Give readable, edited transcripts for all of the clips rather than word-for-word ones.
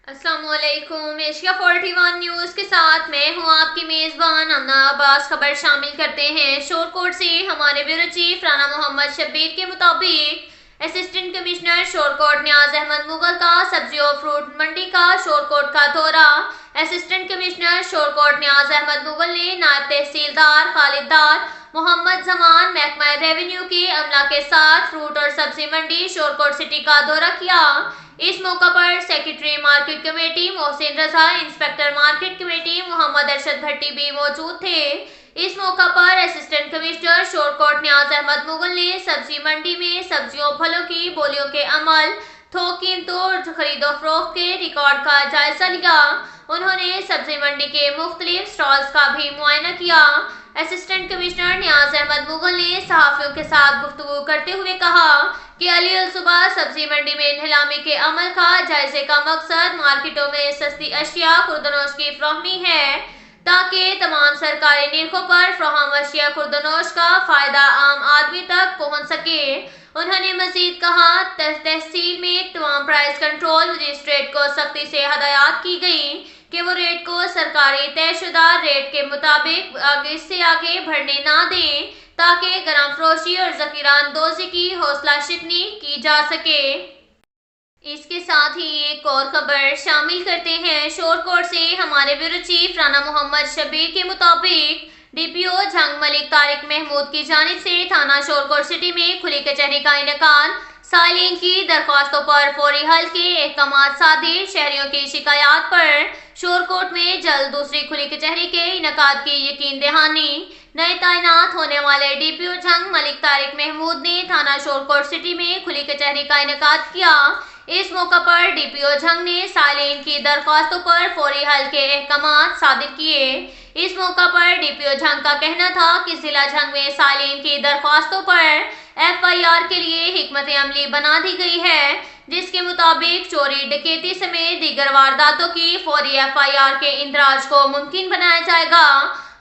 अस्सलाम वालेकुम। Asia 41 news के साथ मैं हूं आपकी मेज़बान अमना अब्बास। खबर शामिल करते हैं शोरकोट से। हमारे ब्यूरो चीफ राना मोहम्मद शब्बीर के मुताबिक असिस्टेंट कमिश्नर शोरकोट न्याज अहमद मुगल का सब्जी और फ्रूट मंडी का शोरकोट का दौरा। असिस्टेंट कमिश्नर शोरकोट न्याज अहमद मुगल ने नायब तहसीलदार खालिद दार, मोहम्मद जमान, महकमा रेवेन्यू के अमला के साथ फ्रूट और सब्जी मंडी शोरकोट सिटी का दौरा किया। इस मौका पर secretary market committee Mohsin Raza, inspector market committee Mohammad Arshad Bhatti भी मौजूद थे। इस मौका पर असिस्टेंट कमिश्नर शोरकोट न्याज अहमद मुगल ने सब्जी मंडी में सब्जियों फलों की बोलियों के अमल, थोक कीमतों और खरीदो फरोख्त के रिकॉर्ड का जायजा लिया। उन्होंने सब्जी मंडी के मुख्तलिफ स्टॉल्स का भी मुआयना किया। असिस्टेंट कमिश्नर न्याज अहमद मुगल ने सहाफियों के साथ गुफ्तगू करते हुए कहा कि अली अल सुबह सब्जी मंडी में नीलामी के अमल का जायजे का मकसद मार्केटों में सस्ती अशिया खुर्दनोश की फरोहमी है, ताकि तमाम सरकारी निर्खों पर फराहम अशिया खुर्दनोश का फायदा आम आदमी तक पहुंच सके। उन्होंने मजीद कहा तहसील में तमाम प्राइस कंट्रोल मजिस्ट्रेट को सख्ती से हदायत की गई कि वो रेट को सरकारी तयशुदा रेट के मुताबिक आगे से आगे बढ़ने ना दें, ताकि गरम फरोशी और ज़खीरा अंदोज़ी की हौसला शिकनी की जा सके। इसके साथ ही एक और खबर शामिल करते हैं शोरकोट से। हमारे ब्यूरो चीफ राना मोहम्मद शब्बीर के मुताबिक डीपीओ जंग मलिक तारिक महमूद की जानिब से थाना शोरकोट सिटी में खुली कचहरी का इनेकाद। साइलिन की दरख्वास्तों पर फौरी हल के अहकाम सादिर। शहरियों की शिकायत पर शोरकोट में जल्द दूसरी खुली कचहरी के इनेकाद की यकीन दहानी। नए तैनात होने वाले डीपीओ जंग मलिक तारिक महमूद ने थाना शोरकोट सिटी में खुली कचहरी का इनेकाद किया। इस मौका पर डीपीओ जंग ने साइलिन की दरख्वास्तों पर फौरी हल के अहकाम सादिर किए। इस मौका पर डीपीओ जंग का कहना था कि जिला जंग में साइलिन की दरख्वास्तों पर एफआईआर के लिए हिकमत अमली बना दी गई है, जिसके मुताबिक चोरी डकैती समेत दीगर वारदातों की फौरी एफआईआर के इंदराज को मुमकिन बनाया जाएगा।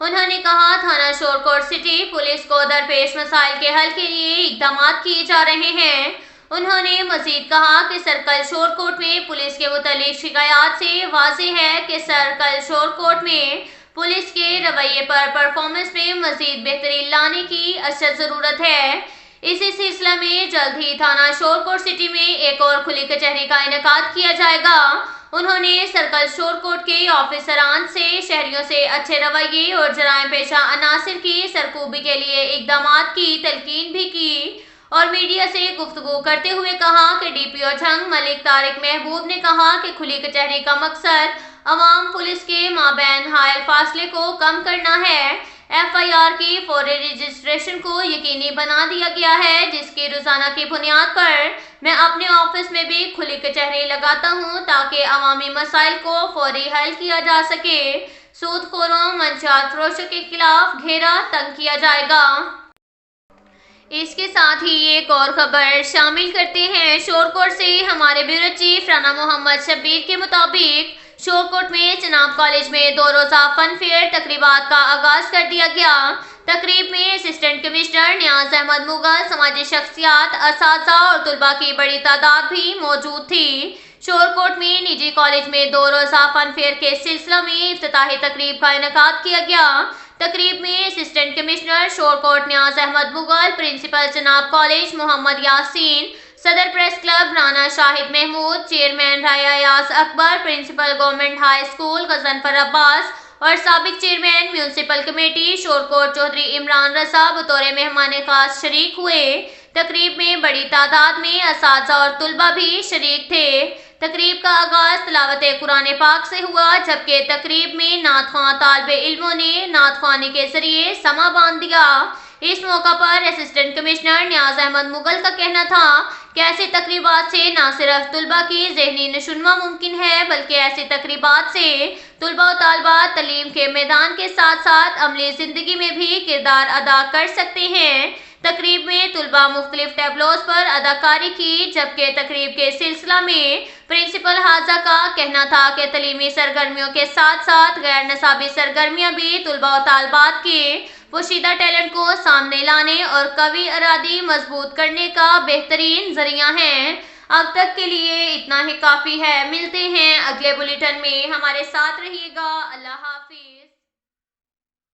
उन्होंने कहा थाना शोरकोट सिटी पुलिस को दरपेश मसाइल के हल के लिए इकदाम किए जा रहे हैं। उन्होंने मजीद कहा कि सर्कल शोरकोट में पुलिस के मुतालिक शिकायत से वाज़ेह है कि सर्कल शोरकोट में पुलिस के रवैये पर परफॉर्मेंस में मजीद बेहतरी लाने की अशद ज़रूरत है। इसी सिलसिले में जल्द ही थाना शोरकोट सिटी में एक और खुली कचहरी का इनेकाद किया जाएगा। उन्होंने सर्कल शोरकोट के ऑफिसरान से शहरियों से अच्छे रवैये और जराइम पेशा अनासिर की सरकूबी के लिए इकदाम की तलकीन भी की और मीडिया से गुफ्तगू करते हुए कहा कि डीपीओ जंग मलिक तारिक महबूब ने कहा कि खुली कचहरी का मकसद अवाम पुलिस के माबैन हायल फासले को कम करना है। एफआईआर की फौरी रजिस्ट्रेशन को यकीनी बना दिया गया है, जिसकी रोजाना की बुनियाद पर मैं अपने ऑफिस में भी खुली कचहरी लगाता हूं, ताकि अवामी मसाइल को फौरी हल किया जा सके। सूदखोरों मंशियात फरोशों के खिलाफ घेरा तंग किया जाएगा। इसके साथ ही एक और खबर शामिल करते हैं शोरकोट से। हमारे ब्यूरो चीफ राना मोहम्मद शब्बीर के मुताबिक शोरकोट में चनाब कॉलेज में 2 रोज़ा फन फेयर तकरीबात का आगाज कर दिया गया। तकरीब में असिस्टेंट कमिश्नर न्याज अहमद मुगल, समाजी शख्सियात, असातिज़ा और तुलबा की बड़ी तादाद भी मौजूद थी। शोरकोट में निजी कॉलेज में 2 रोज़ा फन फेयर के सिलसिला में इफ्तिताही तकरीब का इनेकाद किया गया। तकरीब में assistant commissioner Shorkot Niaz Ahmed Mughal, principal Chenab college Mohammad Yasin, सदर press club Rana Shahid Mahmood, chairman Rai Ilyas Akbar, principal government high school Ghazanfar Abbas और साबिक chairman municipal committee Shorkot Chaudhry Imran Raza बतौर मेहमान खास शरीक हुए। तकरीब में बड़ी तादाद में असातिज़ा और तुलबा भी शरीक थे। तकरीब का आगाज तिलावत कुरान पाक से हुआ, जबकि तकरीब में नात ख्वां तालिबे इल्मों ने नात ख्वानी के जरिए समा बांध दिया। इस मौका पर असिस्टेंट कमिश्नर न्याज अहमद मुगल का कहना था कि ऐसी तकरीबात से न सिर्फ तुलबा की ज़हनी नशुनमा मुमकिन है, बल्कि ऐसी तकरीबात से तुलबा और तालबात तालीम के मैदान के साथ साथ अमली ज़िंदगी में भी किरदार अदा कर सकते हैं। तकरीब में तुलबा मुख्तलिफ टैबलोज पर अदाकारी की, जबकि तकरीब के सिलसिला में प्रिंसिपल हाजा का कहना था कि तलीमी सरगर्मियों के साथ साथ गैर नसाबी सरगर्मियाँ भी तुलबा और तालबात के पोशीदा टैलेंट को सामने लाने और कवि अरादी मजबूत करने का बेहतरीन जरिया हैं। اب تک کے لیے اتنا ہی کافی ہے، ملتے ہیں اگلے بلیٹن میں، ہمارے ساتھ رہیے گا، اللہ حافظ۔